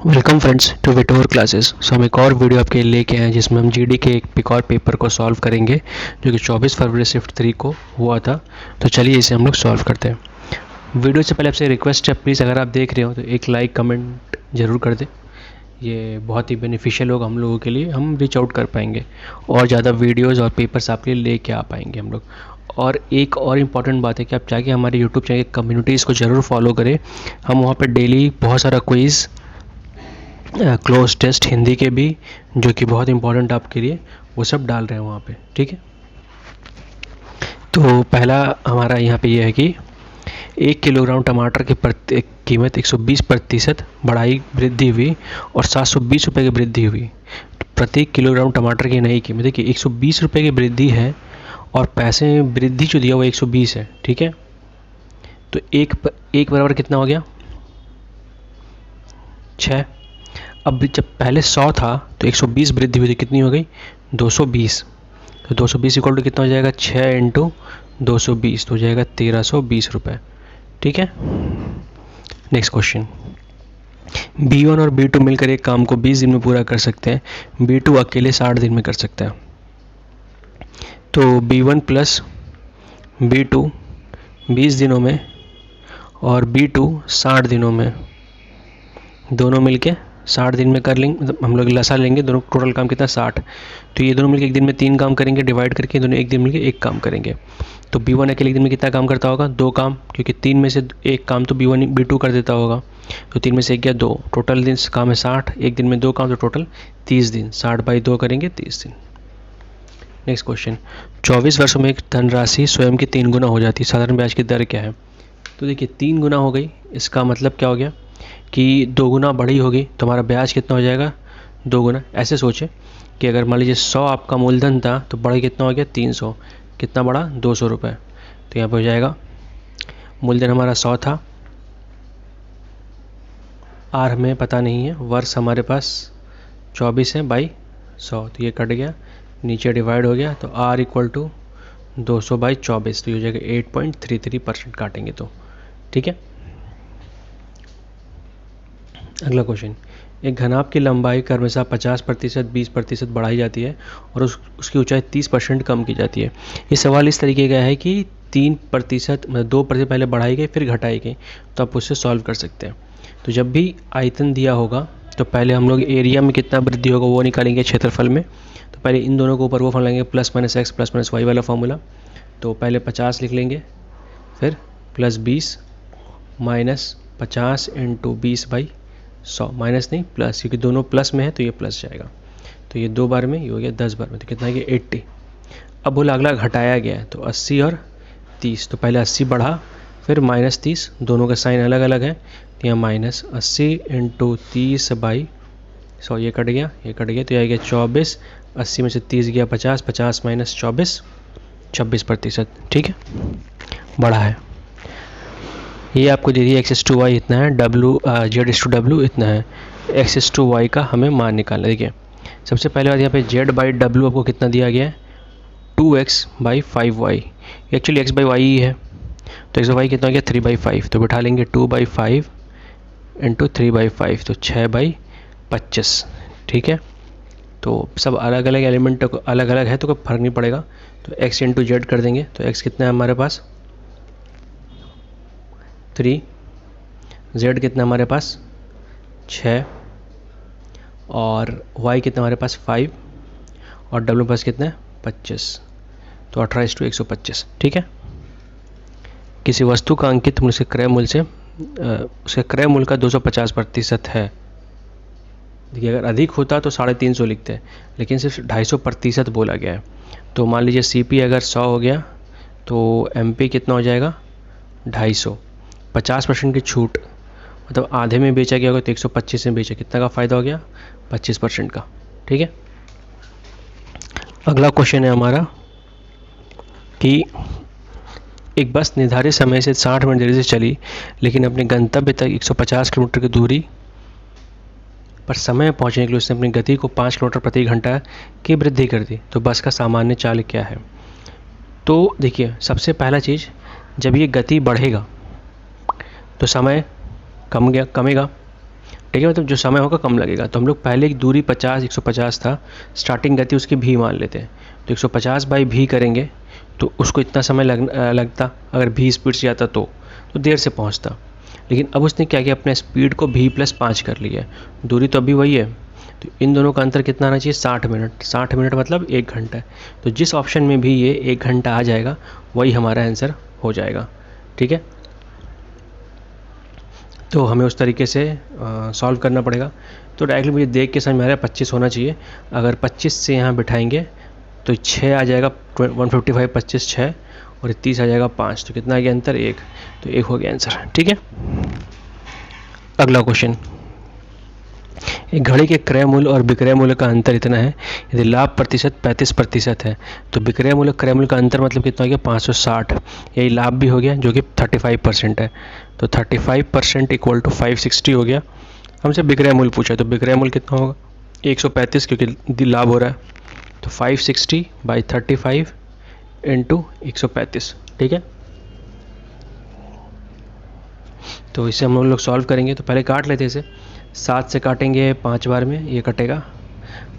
Welcome friends to Vitor classes. So हम एक और वीडियो आपके लिए लेके आए हैं जिसमें हम जीडी के एक और पेपर को सॉल्व करेंगे जो कि 24 फरवरी शिफ्ट 3 को हुआ था। तो चलिए इसे हम लोग सॉल्व करते हैं। वीडियो से पहले आपसे रिक्वेस्ट है, प्लीज़ अगर आप देख रहे हो तो एक लाइक कमेंट ज़रूर कर दें। ये बहुत ही बेनिफिशियल होगा हम लोगों के लिए, हम रीच आउट कर पाएंगे और ज़्यादा वीडियोज़ और पेपर्स आपके लिए लेके आ पाएंगे हम लोग। और एक और इम्पॉर्टेंट बात है कि आप चाहे हमारे यूट्यूब चैनल कम्युनिटीज़ को ज़रूर फॉलो करें। हम वहाँ पर डेली बहुत सारा क्विज़, क्लोज टेस्ट हिंदी के भी जो कि बहुत इंपॉर्टेंट आपके लिए, वो सब डाल रहे हैं वहाँ पे। ठीक है, तो पहला हमारा यहाँ पे ये है कि 1 किलोग्राम टमाटर की कीमत 120% बढ़ाई वृद्धि हुई और 720 रुपये की वृद्धि हुई। प्रति किलोग्राम टमाटर की नई कीमत, देखिए 120 रुपये की वृद्धि है और पैसे में वृद्धि जो दिया वो 120 है। ठीक है, तो एक बराबर कितना हो गया, 6। अब जब पहले 100 था तो 120 वृद्धि हुई, कितनी हो गई, 220। तो 220 इक्वल टू कितना हो जाएगा, 6 इंटू 220 तो हो जाएगा 1320 रुपये। ठीक है, नेक्स्ट क्वेश्चन। B1 और B2 मिलकर एक काम को 20 दिन में पूरा कर सकते हैं। B2 अकेले 60 दिन में कर सकता है। तो B1 प्लस B2 20 दिनों में और B2 60 दिनों में, दोनों मिलके 60 दिन में कर लेंगे। मतलब हम लोग लसा लेंगे, दोनों टोटल काम कितना, 60। तो ये दोनों मिलकर एक दिन में 3 काम करेंगे, डिवाइड करके दोनों एक दिन मिलकर एक काम करेंगे। तो B1 अकेले एक दिन में कितना काम करता होगा, 2 काम, क्योंकि 3 में से एक काम तो B1 B2 कर देता होगा। तो 3 में से एक गया 2, टोटल दिन काम है 60, एक दिन में 2 काम, तो टोटल 30 दिन, 60/2 करेंगे 30 दिन। Next question. 24 वर्षों में एक धनराशि स्वयं की 3 गुना हो जाती है, साधारण ब्याज की दर क्या है। तो देखिए 3 गुना हो गई, इसका मतलब क्या हो गया कि 2 गुना बढ़ी होगी, तो हमारा ब्याज कितना हो जाएगा, 2 गुना। ऐसे सोचें कि अगर मान लीजिए 100 आपका मूलधन था तो बढ़ कितना हो गया, 300, कितना बढ़ा, 200 रुपये। तो यहाँ पर हो जाएगा मूलधन हमारा 100 था, आर हमें पता नहीं है, वर्ष हमारे पास 24 है बाई 100, तो ये कट गया, नीचे डिवाइड हो गया, तो आर इक्वल टू 200/24, तो ये हो जाएगा 8.33% काटेंगे तो। ठीक है, अगला क्वेश्चन। एक घनाभ की लंबाई क्रमशः 50%, 20% बढ़ाई जाती है और उसकी ऊंचाई 30% कम की जाती है। ये सवाल इस तरीके का है कि 3% मतलब 2% पहले बढ़ाई गई फिर घटाई गई, तो आप उससे सॉल्व कर सकते हैं। तो जब भी आयतन दिया होगा तो पहले हम लोग एरिया में कितना वृद्धि होगा वो निकालेंगे क्षेत्रफल में। तो पहले इन दोनों के ऊपर वो फॉर्मूला लेंगे, +-x +-y वाला फॉर्मूला। तो पहले 50 लिख लेंगे, फिर +20 -50 इंटू 20/100, माइनस नहीं प्लस, क्योंकि दोनों प्लस में है तो ये प्लस जाएगा। तो ये 2 बार में, ये हो गया 10 बार में, तो कितना है कि 80। अब बोला अगला घटाया गया है, तो 80 और 30, तो पहले 80 बढ़ा फिर -30, दोनों का साइन अलग अलग है, तो यहाँ -80 इंटू 30/100, ये कट गया, ये कट गया, तो यह आ गया 24। 80 में से 30 गया 50, 50 - 24 26%। ठीक है, बढ़ा है। ये आपको दे दिया x/y इतना है, z/w इतना है, x/y का हमें मान निकालना है। देखिए सबसे पहले बात यहाँ पे z/w आपको कितना दिया गया है, 2x/5y, एक्चुअली x/y ही है, तो x/y कितना हो गया, 3/5, तो बिठा लेंगे 2/5 इंटू 3/5, तो 6/25। ठीक है, तो सब अलग अलग एलिमेंट अलग अलग है तो कोई फर्क नहीं पड़ेगा, तो x इंटू जेड कर देंगे, तो x कितना है हमारे पास 3, z कितना हमारे पास 6 और y कितना हमारे पास 5 और w पास कितना है 25, तो 18:125। ठीक है, किसी वस्तु का अंकित मूल्य से क्रय मूल्य से उसके क्रय मूल्य का 250% है। देखिए अगर अधिक होता तो 350 लिखते हैं, लेकिन सिर्फ 250% बोला गया है। तो मान लीजिए CP अगर 100 हो गया तो MP कितना हो जाएगा 250, 50% की छूट, मतलब आधे में बेचा गया होगा तो 125 में बेचा, कितना का फ़ायदा हो गया, 25% का। ठीक है, अगला क्वेश्चन है हमारा कि एक बस निर्धारित समय से 60 मिनट देरी से चली लेकिन अपने गंतव्य तक 150 किलोमीटर की दूरी पर समय पहुंचने के लिए उसने अपनी गति को 5 किलोमीटर प्रति घंटा की वृद्धि कर दी, तो बस का सामान्य चाल क्या है। तो देखिए सबसे पहला चीज़, जब ये गति बढ़ेगा तो समय कमेगा, ठीक है, मतलब जो समय होगा कम लगेगा। तो हम लोग पहले की दूरी 150 था, स्टार्टिंग गति उसकी भी मान लेते हैं। तो 150 बाई भी करेंगे तो उसको इतना समय लगता, अगर भी स्पीड से जाता तो देर से पहुंचता। लेकिन अब उसने क्या किया, अपने स्पीड को v+5 कर लिया है। दूरी तो अभी वही है, तो इन दोनों का अंतर कितना आना चाहिए, 60 मिनट। 60 मिनट मतलब 1 घंटा है। तो जिस ऑप्शन में भी ये 1 घंटा आ जाएगा वही हमारा आंसर हो जाएगा। ठीक है, तो हमें उस तरीके से सॉल्व करना पड़ेगा। तो डायरेक्टली मुझे देख के समझ में आ रहा है 25 होना चाहिए। अगर 25 से यहाँ बिठाएंगे तो 6 आ जाएगा, 155 25 6, और 30 आ जाएगा 5। तो कितना आ गया अंतर, 1। तो 1 हो गया आंसर। ठीक है, अगला क्वेश्चन, एक घड़ी के क्रय मूल्य और विक्रय मूल्य का अंतर इतना है, यदि लाभ प्रतिशत 35% है तो विक्रय मूल्य क्रय मूल्य का अंतर मतलब कितना हो गया, 560। यही लाभ भी हो गया जो कि 35% है। तो 35% इक्वल टू 560 हो गया। हमसे विक्रय मूल्य पूछा, तो विक्रय मूल्य कितना होगा, 135, क्योंकि लाभ हो रहा है। तो 560 बाई 35 इंटू 135। ठीक है, तो इसे हम लोग सॉल्व करेंगे। तो पहले काट लेते हैं इसे। 7 से काटेंगे 5 बार में, ये कटेगा।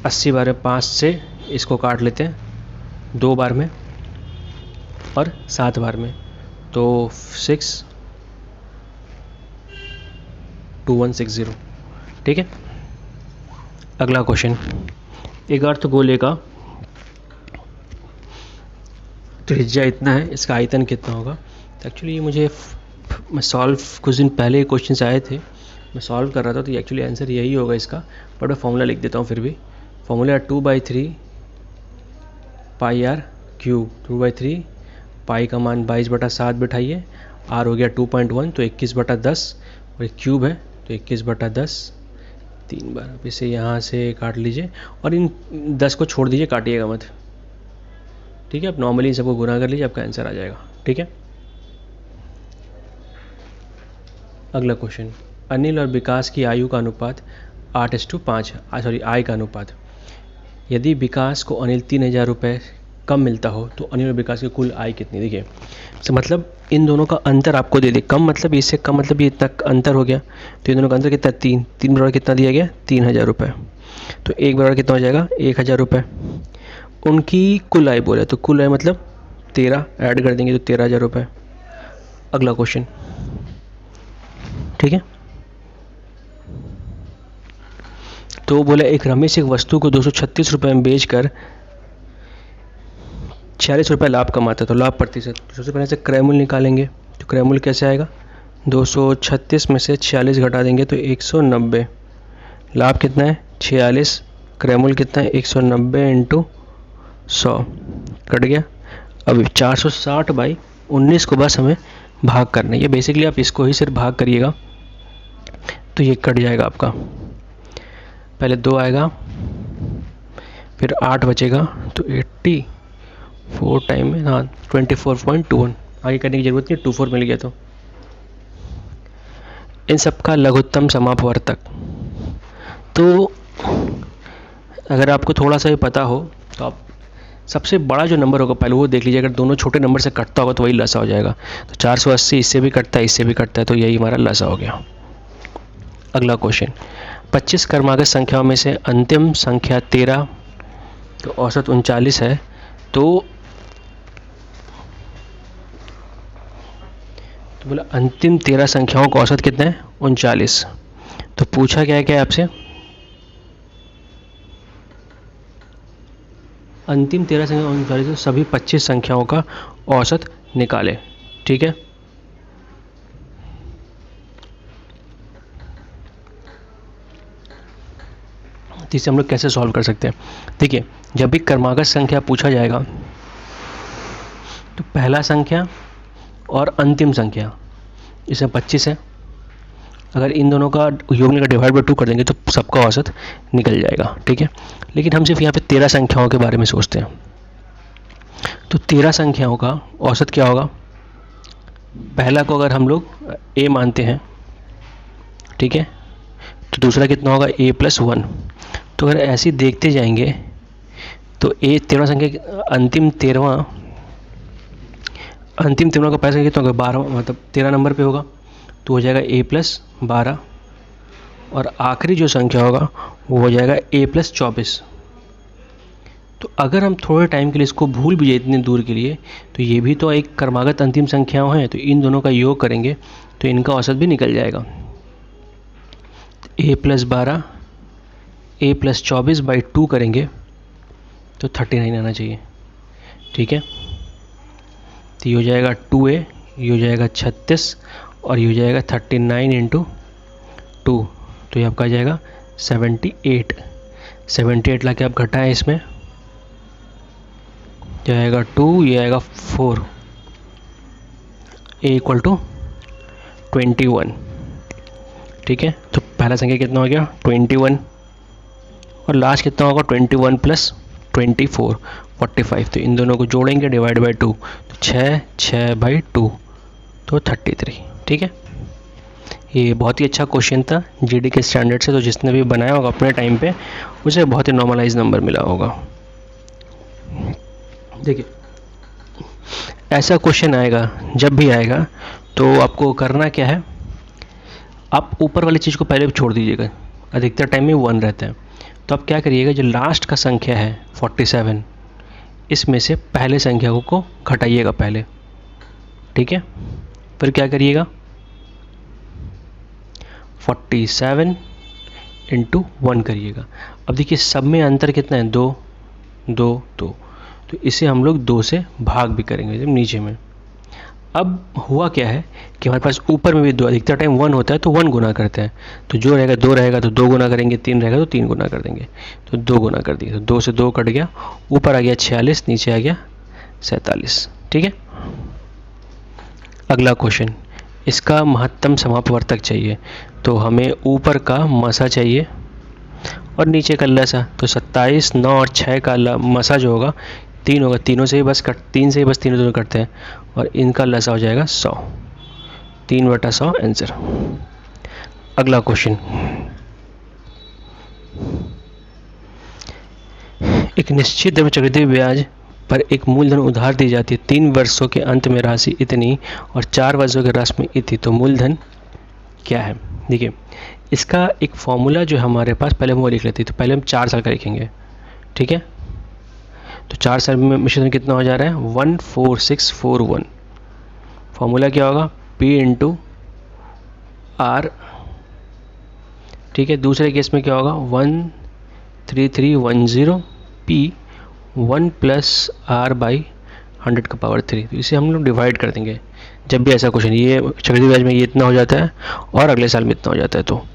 80 बार में 5 से इसको काट लेते हैं 2 बार में और 7 बार में। तो 62160। ठीक है, अगला क्वेश्चन, एक अर्धगोले का त्रिज्या इतना है, इसका आयतन कितना होगा। तो एक्चुअली ये मैं सॉल्व कुछ दिन पहले ये क्वेश्चन आए थे, मैं सॉल्व कर रहा था, तो एक्चुअली आंसर यही होगा इसका। बट मैं फॉर्मूला लिख देता हूँ फिर भी। Formula 2/3 pi R cube. 2/3 pi का मान 22/7 बिठाइए, आर हो गया 2.1, तो 21/10, और क्यूब है तो 21/10 3 बार। अब इसे यहाँ से काट लीजिए और इन 10 को छोड़ दीजिए, काटिएगा मत। ठीक है, आप नॉर्मली इन सबको गुना कर लीजिए, आपका आंसर आ जाएगा। ठीक है, अगला क्वेश्चन, अनिल और विकास की आयु का अनुपात 8:5 है, आय का अनुपात। यदि विकास को अनिल 3000 रुपये कम मिलता हो तो अनिल और विकास की कुल आय कितनी। देखिए, तो मतलब इन दोनों का अंतर आपको दे दे, कम मतलब इससे कम मतलब ये इतना अंतर हो गया। तो इन दोनों का अंतर कितना, 3 बराबर कितना दिया गया, 3000 रुपये। तो 1 बराबर कितना हो जाएगा, 1000 रुपये। उनकी कुल आय बोले तो कुल आय मतलब 13 ऐड कर देंगे तो 13000 रुपये। अगला क्वेश्चन, ठीक है, तो बोला एक रमेश एक वस्तु को 236 रुपये में बेचकर 46 रुपये लाभ कमाता है, तो लाभ प्रतिशत। सबसे पहले से क्रय मूल्य निकालेंगे। तो क्रय मूल्य कैसे आएगा, 236 में से 46 घटा देंगे तो 190। लाभ कितना है, 46, क्रय मूल्य कितना है, 190 इंटू 100 कट गया। अब 460 बाई 19 को बस हमें भाग करना है। ये बेसिकली आप इसको ही सिर्फ भाग करिएगा तो ये कट जाएगा आपका। पहले 2 आएगा, फिर 8 बचेगा, तो 84 टाइम में, हाँ 24.21। आगे करने की ज़रूरत नहीं, 24 मिल गया। तो इन सब का लघुत्तम समापवर्तक। तो अगर आपको थोड़ा सा भी पता हो तो आप सबसे बड़ा जो नंबर होगा पहले वो देख लीजिए। अगर दोनों छोटे नंबर से कटता होगा तो वही लसा हो जाएगा। तो 480 इससे भी कटता है, इससे भी कटता है, तो यही हमारा लसा हो गया। अगला क्वेश्चन, 25 क्रमागत संख्याओं में से अंतिम संख्या 13 तो औसत 39 है। तो बोला अंतिम 13 संख्याओं का औसत कितना है, 39। तो पूछा क्या है आपसे, अंतिम 13 संख्या 39, तो सभी 25 संख्याओं का औसत निकाले। ठीक है, तो इसे हम लोग कैसे सॉल्व कर सकते हैं। देखिए, जब भी क्रमागत संख्या पूछा जाएगा तो पहला संख्या और अंतिम संख्या, इसमें 25 है, अगर इन दोनों का योग का डिवाइड बाई 2 कर देंगे तो सबका औसत निकल जाएगा। ठीक है, लेकिन हम सिर्फ यहाँ पे 13 संख्याओं के बारे में सोचते हैं। तो 13 संख्याओं का औसत क्या होगा, पहला को अगर हम लोग a मानते हैं, ठीक है, तो दूसरा कितना होगा, a+1। तो अगर ऐसे देखते जाएंगे तो a 13 संख्या अंतिम 13वां का पहला कितना होगा, 12, मतलब 13 नंबर पे होगा, तो हो जाएगा a+12। और आखिरी जो संख्या होगा वो हो जाएगा a+24। तो अगर हम थोड़े टाइम के लिए इसको भूल भी जाए इतने दूर के लिए, तो ये भी तो एक क्रमागत अंतिम संख्याओं हैं, तो इन दोनों का योग करेंगे तो इनका औसत भी निकल जाएगा। a+12 a+24/2 करेंगे तो 39 आना चाहिए। ठीक है, तो ये हो जाएगा 2a, ये हो जाएगा 36 और ये हो जाएगा 39 × 2, तो ये आपका आ जाएगा 78। 78 ला के आप घटाएं, इसमें जाएगा 2, ये आएगा 4, a = 21। ठीक है, तो पहला संख्या कितना हो गया 21 और लास्ट कितना होगा 21 + 24 45। तो इन दोनों को जोड़ेंगे डिवाइड बाई 2, तो 6/2 तो 33। ठीक है, ये बहुत ही अच्छा क्वेश्चन था जीडी के स्टैंडर्ड से, तो जिसने भी बनाया होगा अपने टाइम पे उसे बहुत ही नॉर्मलाइज नंबर मिला होगा। देखिए, ऐसा क्वेश्चन आएगा, जब भी आएगा तो आपको करना क्या है, आप ऊपर वाली चीज़ को पहले छोड़ दीजिएगा। अधिकतर टाइम में 1 रहता है, तो आप क्या करिएगा, जो लास्ट का संख्या है 47, इसमें से पहले संख्या को घटाइएगा पहले। ठीक है, फिर क्या करिएगा 47 × 1 करिएगा। अब देखिए सब में अंतर कितना है 2 2 2, तो इसे हम लोग 2 से भाग भी करेंगे जब नीचे में। अब हुआ क्या है कि हमारे पास ऊपर में भी 2, अधिकतर टाइम 1 होता है तो 1 गुना करते हैं, तो जो रहेगा 2 रहेगा तो 2 गुना करेंगे, 3 रहेगा तो 3 गुना कर देंगे, तो 2 गुना कर दिए, तो 2 से 2 कट गया, ऊपर आ गया 46, नीचे आ गया 47। ठीक है, अगला क्वेश्चन, इसका महत्तम समापवर्तक चाहिए, तो हमें ऊपर का मसा चाहिए और नीचे का लसा। तो 27, 9 और 6 का मसा जो होगा 3 होगा, 3 से ही बस तीनों दोनों कटते हैं और इनका लसा हो जाएगा 100, 3/100 आंसर। अगला क्वेश्चन, एक निश्चित दर चक्रवृद्धि ब्याज पर एक मूलधन उधार दी जाती है, 3 वर्षों के अंत में राशि इतनी और 4 वर्षों के राशि में इतनी, तो मूलधन क्या है। देखिए, इसका एक फॉर्मूला जो हमारे पास, पहले हम वो लिख लेते हैं, तो पहले हम 4 साल का लिखेंगे। ठीक है, तो 4 साल में मिश्रण कितना हो जा रहा है 14641। फॉर्मूला क्या होगा P × R। ठीक है, दूसरे केस में क्या होगा 13310 P 1 + R/100⁻3। तो इसे हम लोग डिवाइड कर देंगे जब भी ऐसा क्वेश्चन, ये चक्रवृद्धि ब्याज में ये इतना हो जाता है और अगले साल में इतना हो जाता है, तो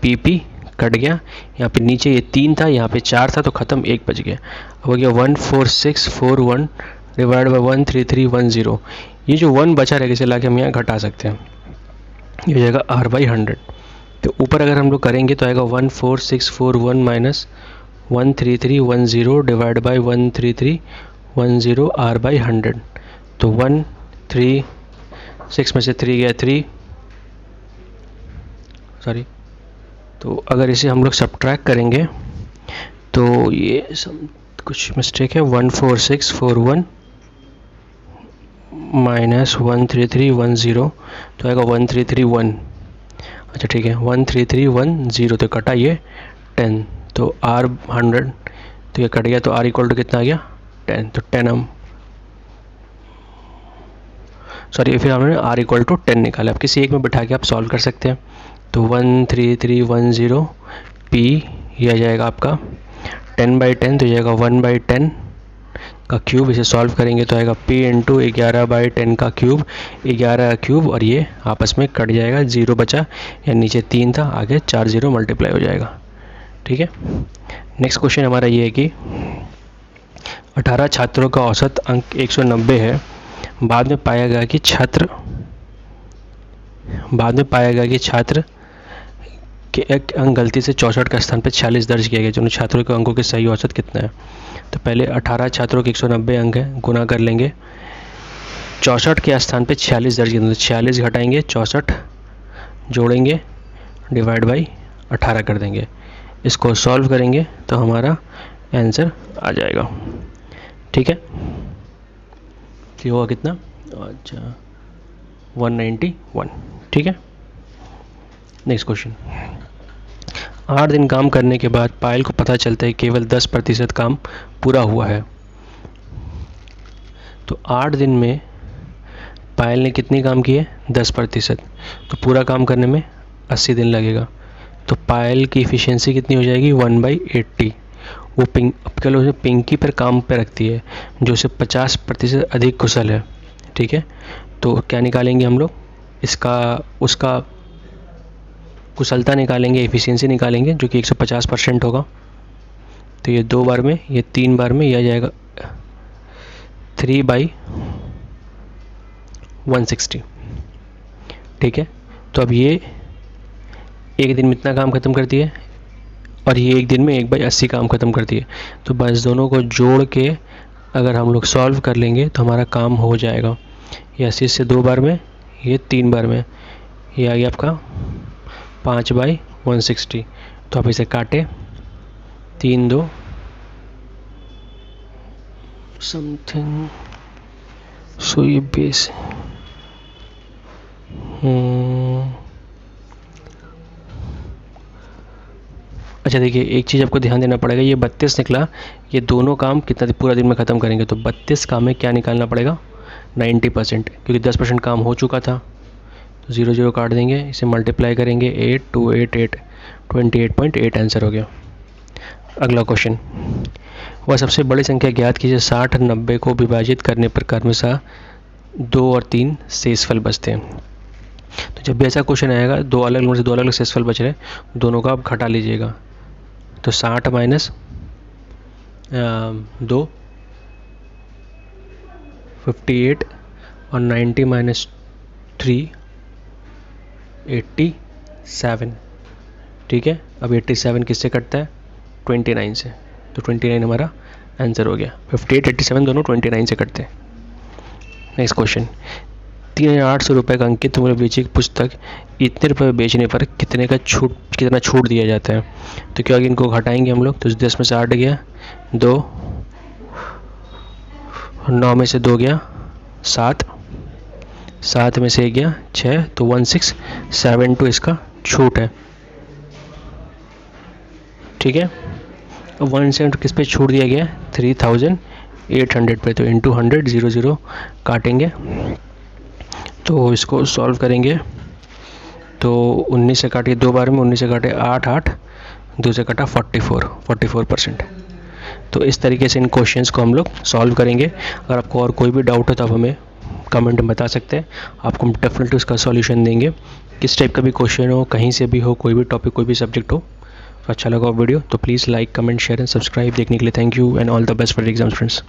PP कट गया, यहाँ पे नीचे ये 3 था, यहाँ पे 4 था, तो ख़त्म, 1 बच गया। अब हो गया 14641 डिवाइड बाई 13310। ये जो 1 बचा रहेगा इसे ला के हम यहाँ घटा सकते हैं, ये हो जाएगा R/100। तो ऊपर अगर हम लोग करेंगे तो आएगा 14641 माइनस 13310 डिवाइड बाई 13310 R/100। तो 136 में से 3 गया 3, सॉरी, तो अगर इसे हम लोग सब्ट्रैक्ट करेंगे तो ये कुछ मिस्टेक है, 14641 माइनस 13310 तो आएगा 13310। अच्छा ठीक है, 13310 तो कटा ये 10, तो R100 तो ये कट गया, तो R = कितना आ गया 10, तो 10 हम सॉरी फिर हमने R = 10 निकाला। अब किसी एक में बिठा के आप सॉल्व कर सकते हैं, तो 13310 P यह आ जाएगा आपका 10/10, तो जाएगा 1/10 का क्यूब। इसे सॉल्व करेंगे तो आएगा P × 11/10 का क्यूब, 11 का क्यूब, और ये आपस में कट जाएगा, 0 बचा, या नीचे 3 था, आगे 4 0 मल्टीप्लाई हो जाएगा। ठीक है, नेक्स्ट क्वेश्चन हमारा ये है कि 18 छात्रों का औसत अंक 190 है, बाद में पाया गया कि छात्र के एक अंक गलती से 64 का स्थान पर 46 दर्ज किया गया, दोनों छात्रों के अंकों के सही औसत कितना है। तो पहले 18 छात्रों के 190 अंक है, गुना कर लेंगे, 64 के स्थान पे 46 दर्ज किया, तो 46 घटाएंगे, 64 जोड़ेंगे, डिवाइड बाई 18 कर देंगे। इसको सॉल्व करेंगे तो हमारा आंसर आ जाएगा। ठीक है, ये हुआ कितना, अच्छा 191। ठीक है, नेक्स्ट क्वेश्चन, 8 दिन काम करने के बाद पायल को पता चलता है केवल 10% काम पूरा हुआ है। तो 8 दिन में पायल ने कितने काम किए? 10%। तो पूरा काम करने में 80 दिन लगेगा। तो पायल की इफ़िशियंसी कितनी हो जाएगी? 1/80। वो पिंकी पर काम पे रखती है जो उसे 50% अधिक कुशल है। ठीक है, तो क्या निकालेंगे हम लोग? उसका कुशलता निकालेंगे, एफिशिएंसी निकालेंगे, जो कि 150% होगा। तो ये 2 बार में, ये 3 बार में, यह जाएगा 3/160। ठीक है, तो अब ये एक दिन में इतना काम ख़त्म करती है और ये एक दिन में 1/80 काम ख़त्म करती है। तो बस दोनों को जोड़ के अगर हम लोग सॉल्व कर लेंगे तो हमारा काम हो जाएगा। ये 80 से 2 बार में, ये 3 बार में, ये आ गया आपका 5/160। तो आप इसे काटें, 3 2 समथिंग, सो ये बेस अच्छा देखिए, एक चीज़ आपको ध्यान देना पड़ेगा, ये 32 निकला, ये दोनों काम कितना पूरा दिन में ख़त्म करेंगे। तो 32 काम में क्या निकालना पड़ेगा? 90%, क्योंकि 10% काम हो चुका था। तो 0 0 काट देंगे, इसे मल्टीप्लाई करेंगे, 8 2 8 8, 28.8 आंसर हो गया। अगला क्वेश्चन, वह सबसे बड़ी संख्या ज्ञात कीजिए 60 और 90 को विभाजित करने पर क्रमशः 2 और 3 शेषफल बचते हैं। तो जब भी ऐसा क्वेश्चन आएगा, दो अलग नंबर से दो अलग अलग शेषफल बच रहे हैं, दोनों का आप घटा लीजिएगा। तो 60 माइनस 2 58 और 90 माइनस 3 87। ठीक है, अब 87 किससे कटता है? 29 से। तो 29 हमारा आंसर हो गया। 58 87 दोनों 29 से कटते हैं। नेक्स्ट क्वेश्चन, 3800 रुपये का अंकित मूल्य बेची पुस्तक इतने रुपये बेचने पर कितना छूट दिया जाता है? तो क्या इनको घटाएंगे हम लोग। तो 10 में से 8 गया 2, 9 में से 2 गया 7, 7 में से 1 गया 6, तो 1672 इसका छूट है। ठीक है, 172 किस पे छूट दिया गया? 3800 पे। तो इंटू 100 0 0 काटेंगे, तो इसको सॉल्व करेंगे। तो 19 से काटिए 2 बार में, 19 से काटे 8 8, 2 से काटा 44%। तो इस तरीके से इन क्वेश्चंस को हम लोग सॉल्व करेंगे। अगर आपको और कोई भी डाउट हो तो आप हमें कमेंट में बता सकते हैं, आपको हम डेफिनेटली उसका सॉल्यूशन देंगे। किस टाइप का भी क्वेश्चन हो, कहीं से भी हो, कोई भी टॉपिक, कोई भी सब्जेक्ट हो, तो अच्छा लगा वीडियो तो please like comment share and subscribe देखने के लिए। Thank you and all the best for exams friends.